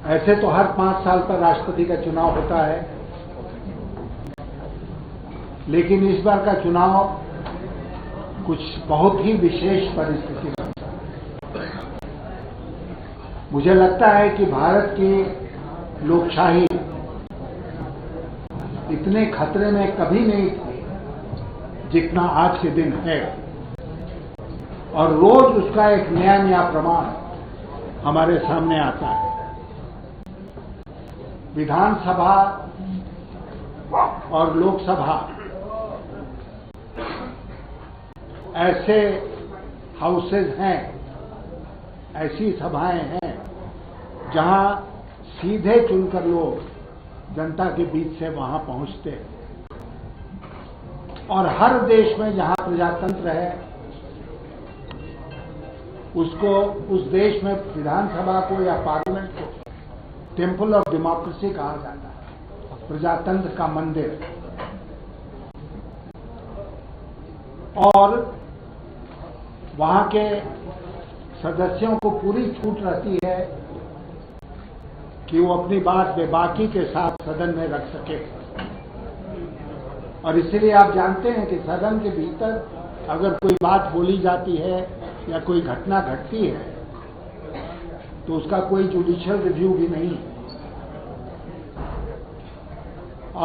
ऐसे तो हर 5 साल पर राष्ट्रपति का चुनाव होता है, लेकिन इस बार का चुनाव कुछ बहुत ही विशेष परिस्थिति में होता है। मुझे लगता है कि भारत की लोकशाही इतने खतरे में कभी नहीं थी जितना आज के दिन है, और रोज उसका एक नया नया प्रमाण हमारे सामने आता है। विधानसभा और लोकसभा ऐसे हाउसेज हैं, ऐसी सभाएं हैं जहां सीधे चुनकर लोग जनता के बीच से वहां पहुंचते हैं। और हर देश में जहां प्रजातंत्र है, उसको उस देश में विधानसभा को या पार्लियामेंट को टेम्पल ऑफ डेमोक्रेसी कहा जाता है, प्रजातंत्र का मंदिर। और वहां के सदस्यों को पूरी छूट रहती है कि वो अपनी बात बेबाकी के साथ सदन में रख सके। और इसलिए आप जानते हैं कि सदन के भीतर अगर कोई बात बोली जाती है या कोई घटना घटती है तो उसका कोई जुडिशियल रिव्यू भी नहीं है।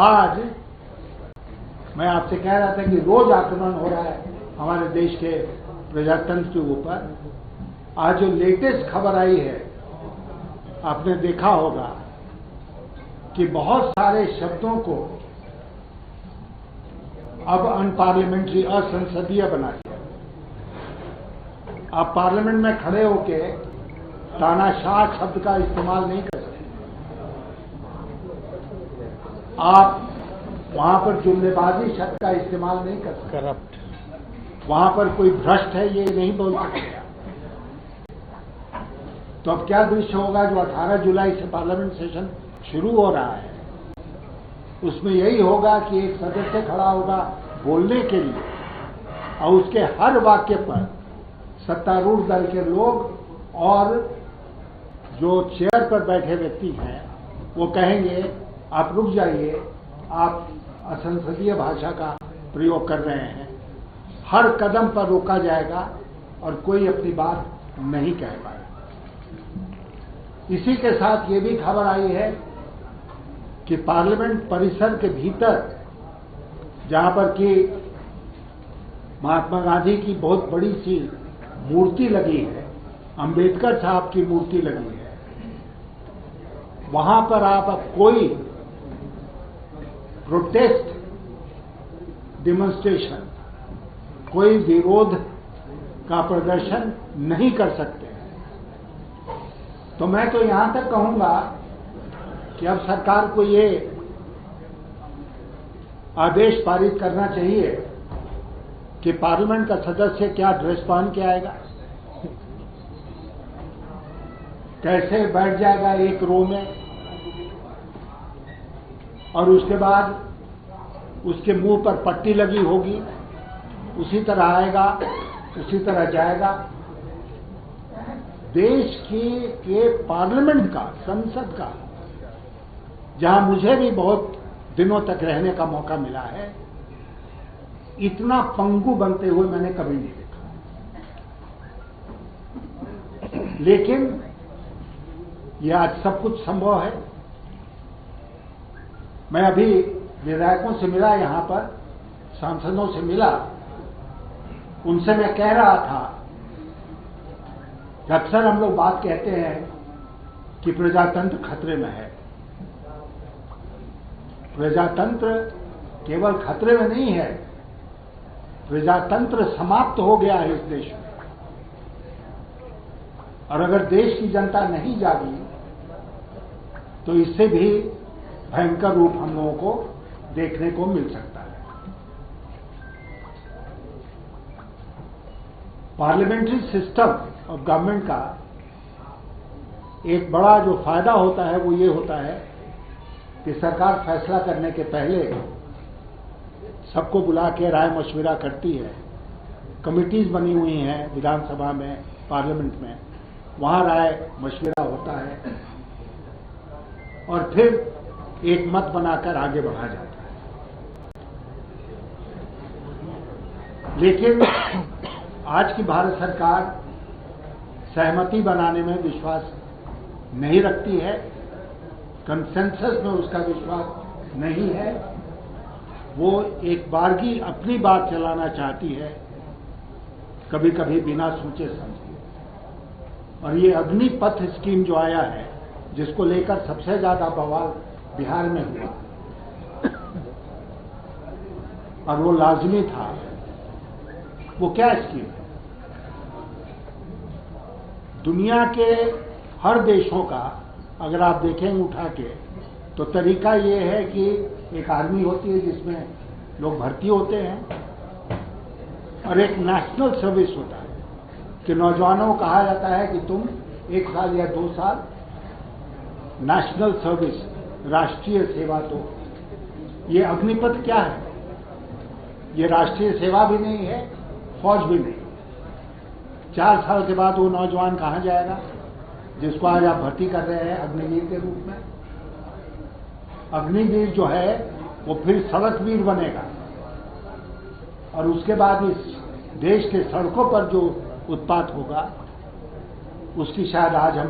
आज मैं आपसे कह रहा था कि रोज आक्रमण हो रहा है हमारे देश के प्रजातंत्र के ऊपर। आज जो लेटेस्ट खबर आई है, आपने देखा होगा कि बहुत सारे शब्दों को अब अनपार्लियामेंट्री, असंसदीय बना दिया। आप पार्लियामेंट में खड़े होके तानाशाह शब्द का इस्तेमाल नहीं कर सकते। आप वहां पर जुमलेबाजी शब्द का इस्तेमाल नहीं कर सकते। करप्ट, वहां पर कोई भ्रष्ट है ये नहीं बोल सकते। तो अब क्या दृश्य होगा जो 18 जुलाई से पार्लियामेंट सेशन शुरू हो रहा है, उसमें यही होगा कि एक सदस्य खड़ा होगा बोलने के लिए और उसके हर वाक्य पर सत्तारूढ़ दल के लोग और जो चेयर पर बैठे व्यक्ति हैं वो कहेंगे आप रुक जाइए, आप असंसदीय भाषा का प्रयोग कर रहे हैं। हर कदम पर रोका जाएगा और कोई अपनी बात नहीं कह पाएगा। इसी के साथ ये भी खबर आई है कि पार्लियामेंट परिसर के भीतर, जहां पर कि महात्मा गांधी की बहुत बड़ी सी मूर्ति लगी है, अंबेडकर साहब की मूर्ति लगी है, वहां पर आप अब कोई प्रोटेस्ट, डेमोन्स्ट्रेशन, कोई विरोध का प्रदर्शन नहीं कर सकते। तो मैं तो यहां तक कहूंगा कि अब सरकार को ये आदेश पारित करना चाहिए कि पार्लियामेंट का सदस्य क्या ड्रेस पहन के आएगा, कैसे बैठ जाएगा एक रो में, और उसके बाद उसके मुंह पर पट्टी लगी होगी, उसी तरह आएगा, उसी तरह जाएगा। देश के पार्लियामेंट का, संसद का, जहां मुझे भी बहुत दिनों तक रहने का मौका मिला है, इतना पंगु बनते हुए मैंने कभी नहीं देखा। लेकिन यह आज सब कुछ संभव है। मैं अभी विधायकों से मिला, यहां पर सांसदों से मिला, उनसे मैं कह रहा था कि अक्सर हम लोग बात कहते हैं कि प्रजातंत्र खतरे में है। प्रजातंत्र केवल खतरे में नहीं है, प्रजातंत्र समाप्त हो गया है इस देश में। और अगर देश की जनता नहीं जागी तो इससे भी भयंकर रूप हम लोगों को देखने को मिल सकता है। पार्लियामेंट्री सिस्टम ऑफ गवर्नमेंट का एक बड़ा जो फायदा होता है वो ये होता है कि सरकार फैसला करने के पहले सबको बुला के राय मशविरा करती है। कमिटीज बनी हुई हैं विधानसभा में, पार्लियामेंट में, वहां राय मशविरा होता है। और फिर एक मत बनाकर आगे बढ़ा जाता है। लेकिन आज की भारत सरकार सहमति बनाने में विश्वास नहीं रखती है, कंसेंसस में उसका विश्वास नहीं है। वो एक बारगी अपनी बात चलाना चाहती है, कभी कभी बिना सोचे समझे। और ये अग्निपथ स्कीम जो आया है, जिसको लेकर सबसे ज्यादा बवाल बिहार में हुआ, और वो लाजमी था, वो क्या स्कीम है? दुनिया के हर देशों का अगर आप देखेंगे उठा के, तो तरीका ये है कि एक आर्मी होती है जिसमें लोग भर्ती होते हैं, और एक नेशनल सर्विस होता है कि नौजवानों को कहा जाता है कि तुम 1 साल या 2 साल नेशनल सर्विस, राष्ट्रीय सेवा दो। ये अग्निपथ क्या है? ये राष्ट्रीय सेवा भी नहीं है, फौज भी नहीं। 4 साल के बाद वो नौजवान कहाँ जाएगा जिसको आज आप भर्ती कर रहे हैं अग्निवीर के रूप में? अग्निवीर जो है वो फिर सड़क वीर बनेगा, और उसके बाद इस देश के सड़कों पर जो उत्पात होगा उसकी शायद आज हम